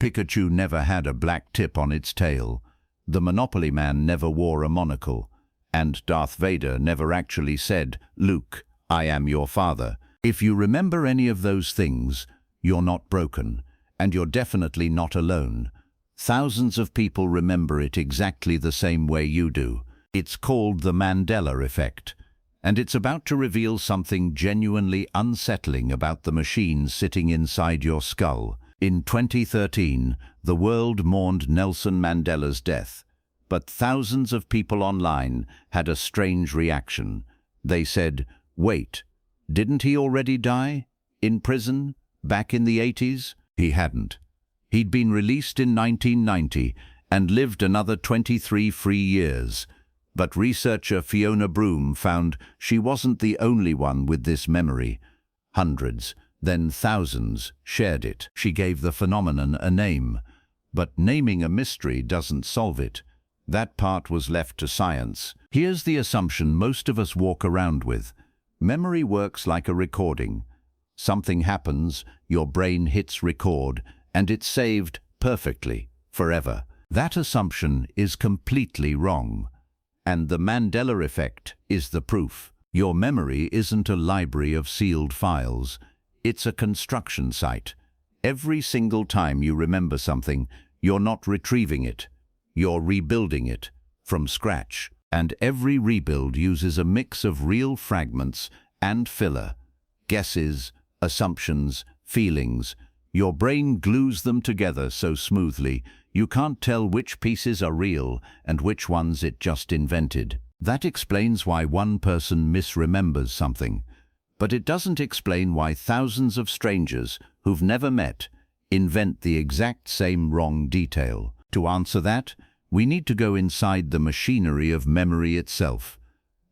Pikachu never had a black tip on its tail. The Monopoly Man never wore a monocle. And Darth Vader never actually said, "Luke, I am your father." If you remember any of those things, you're not broken, and you're definitely not alone. Thousands of people remember it exactly the same way you do. It's called the Mandela Effect, and it's about to reveal something genuinely unsettling about the machine sitting inside your skull. In 2013, the world mourned Nelson Mandela's death, but thousands of people online had a strange reaction. They said, "Wait, didn't he already die? In prison? Back in the 80s? He hadn't. He'd been released in 1990 and lived another 23 free years. But researcher Fiona Broome found she wasn't the only one with this memory. Hundreds, then thousands, shared it. She gave the phenomenon a name. But naming a mystery doesn't solve it. That part was left to science. Here's the assumption most of us walk around with. Memory works like a recording. Something happens, your brain hits record, and it's saved perfectly, forever. That assumption is completely wrong. And the Mandela Effect is the proof. Your memory isn't a library of sealed files. It's a construction site. Every single time you remember something, you're not retrieving it. You're rebuilding it from scratch. And every rebuild uses a mix of real fragments and filler. Guesses, assumptions, feelings. Your brain glues them together so smoothly, you can't tell which pieces are real and which ones it just invented. That explains why one person misremembers something. But it doesn't explain why thousands of strangers who've never met invent the exact same wrong detail. To answer that, we need to go inside the machinery of memory itself.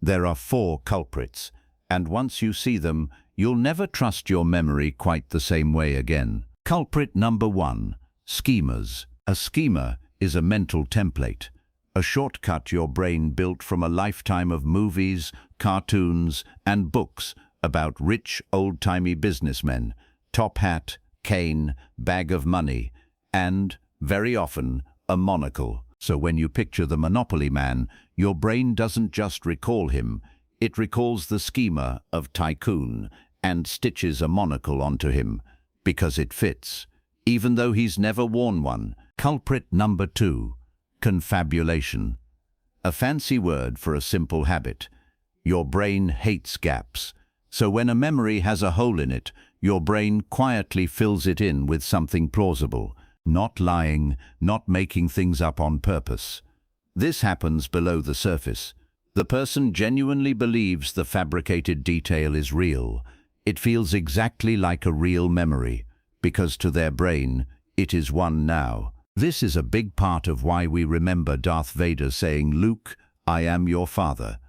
There are 4 culprits, and once you see them, you'll never trust your memory quite the same way again. Culprit number 1, schemas. A schema is a mental template, a shortcut your brain built from a lifetime of movies, cartoons, and books about rich, old-timey businessmen, top hat, cane, bag of money, and, very often, a monocle. So when you picture the Monopoly Man, your brain doesn't just recall him, it recalls the schema of tycoon and stitches a monocle onto him, because it fits, even though he's never worn one. Culprit number 2, confabulation. A fancy word for a simple habit. Your brain hates gaps, so when a memory has a hole in it, your brain quietly fills it in with something plausible. Not lying, not making things up on purpose. This happens below the surface. The person genuinely believes the fabricated detail is real. It feels exactly like a real memory, because to their brain, it is one now. This is a big part of why we remember Darth Vader saying, "Luke, I am your father."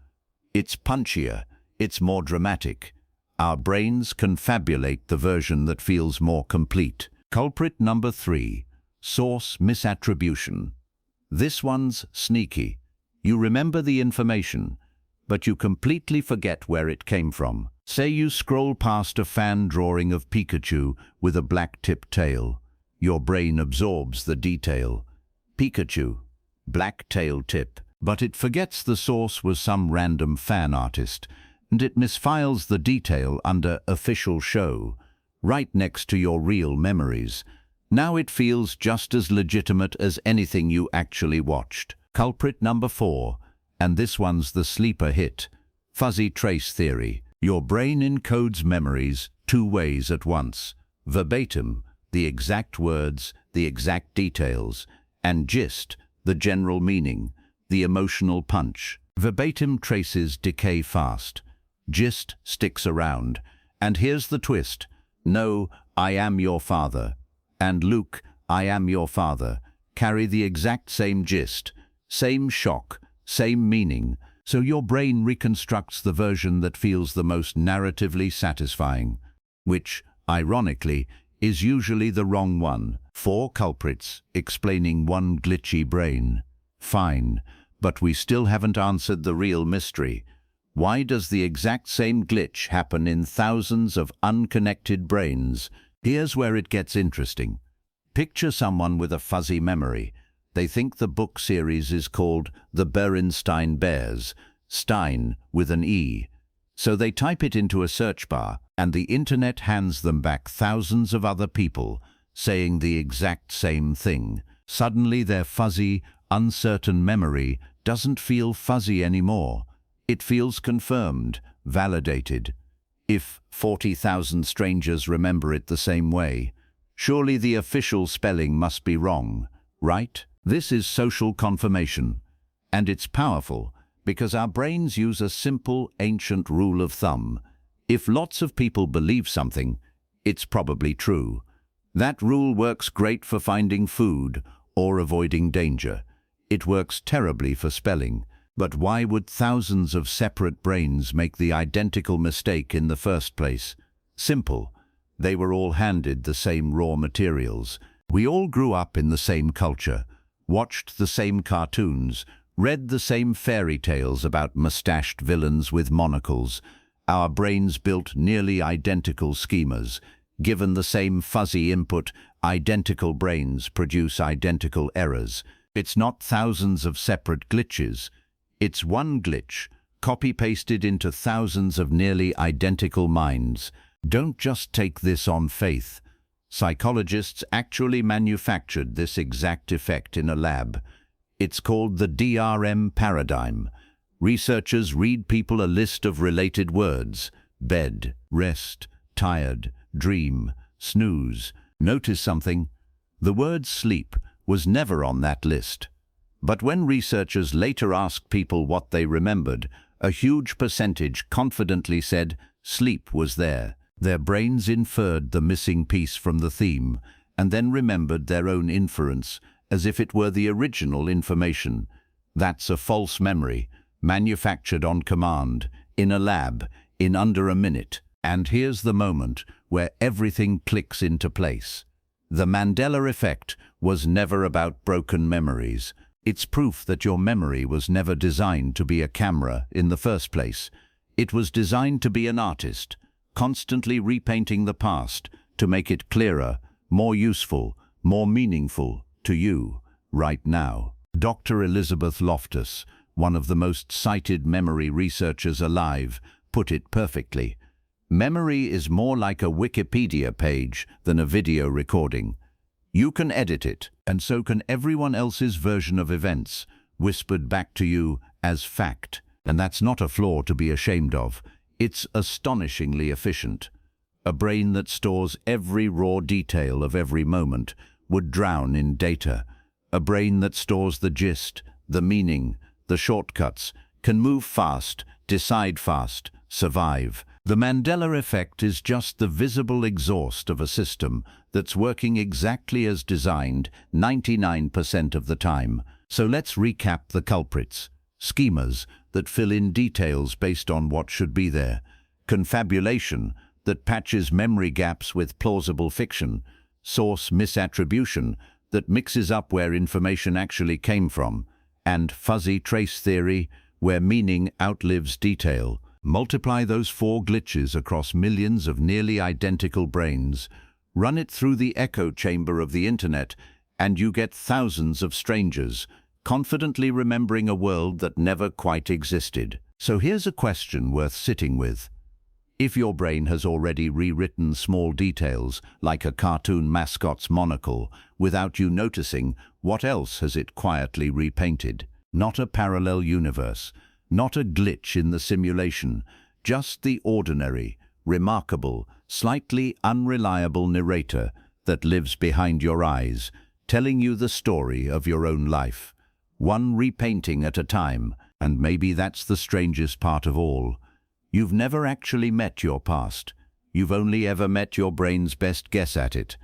It's punchier, it's more dramatic. Our brains confabulate the version that feels more complete. Culprit number 3, source misattribution. This one's sneaky. You remember the information, but you completely forget where it came from. Say you scroll past a fan drawing of Pikachu with a black-tipped tail. Your brain absorbs the detail. Pikachu, black tail tip. But it forgets the source was some random fan artist, and it misfiles the detail under official show, right next to your real memories. Now it feels just as legitimate as anything you actually watched. Culprit number 4, and this one's the sleeper hit, fuzzy trace theory. Your brain encodes memories 2 ways at once. Verbatim, the exact words, the exact details, and gist, the general meaning, the emotional punch. Verbatim traces decay fast. Gist sticks around. And here's the twist. No, I am your father, and Luke, I am your father, carry the exact same gist, same shock, same meaning, so your brain reconstructs the version that feels the most narratively satisfying, which, ironically, is usually the wrong one. 4 culprits explaining one glitchy brain. Fine, but we still haven't answered the real mystery. Why does the exact same glitch happen in thousands of unconnected brains? Here's where it gets interesting. Picture someone with a fuzzy memory. They think the book series is called The Berenstain Bears, Stein with an E. So they type it into a search bar, and the internet hands them back thousands of other people saying the exact same thing. Suddenly their fuzzy, uncertain memory doesn't feel fuzzy anymore. It feels confirmed, validated. If 40,000 strangers remember it the same way, surely the official spelling must be wrong, right? This is social confirmation, and it's powerful because our brains use a simple, ancient rule of thumb. If lots of people believe something, it's probably true. That rule works great for finding food or avoiding danger. It works terribly for spelling. But why would thousands of separate brains make the identical mistake in the first place? Simple. They were all handed the same raw materials. We all grew up in the same culture, watched the same cartoons, read the same fairy tales about mustached villains with monocles. Our brains built nearly identical schemas. Given the same fuzzy input, identical brains produce identical errors. It's not thousands of separate glitches. It's one glitch, copy-pasted into thousands of nearly identical minds. Don't just take this on faith. Psychologists actually manufactured this exact effect in a lab. It's called the DRM paradigm. Researchers read people a list of related words: bed, rest, tired, dream, snooze. Notice something? The word sleep was never on that list. But when researchers later asked people what they remembered, a huge percentage confidently said sleep was there. Their brains inferred the missing piece from the theme and then remembered their own inference as if it were the original information. That's a false memory, manufactured on command, in a lab, in under a minute. And here's the moment where everything clicks into place. The Mandela Effect was never about broken memories. It's proof that your memory was never designed to be a camera in the first place. It was designed to be an artist, constantly repainting the past to make it clearer, more useful, more meaningful to you right now. Dr. Elizabeth Loftus, one of the most cited memory researchers alive, put it perfectly. Memory is more like a Wikipedia page than a video recording. You can edit it, and so can everyone else's version of events, whispered back to you as fact. And that's not a flaw to be ashamed of. It's astonishingly efficient. A brain that stores every raw detail of every moment would drown in data. A brain that stores the gist, the meaning, the shortcuts, can move fast, decide fast, survive. The Mandela Effect is just the visible exhaust of a system that's working exactly as designed 99% of the time. So let's recap the culprits. Schemas that fill in details based on what should be there. Confabulation that patches memory gaps with plausible fiction. Source misattribution that mixes up where information actually came from. And fuzzy trace theory where meaning outlives detail. Multiply those 4 glitches across millions of nearly identical brains, run it through the echo chamber of the internet, and you get thousands of strangers, confidently remembering a world that never quite existed. So here's a question worth sitting with. If your brain has already rewritten small details, like a cartoon mascot's monocle, without you noticing, what else has it quietly repainted? Not a parallel universe. Not a glitch in the simulation, just the ordinary, remarkable, slightly unreliable narrator that lives behind your eyes, telling you the story of your own life. One repainting at a time, and maybe that's the strangest part of all. You've never actually met your past. You've only ever met your brain's best guess at it.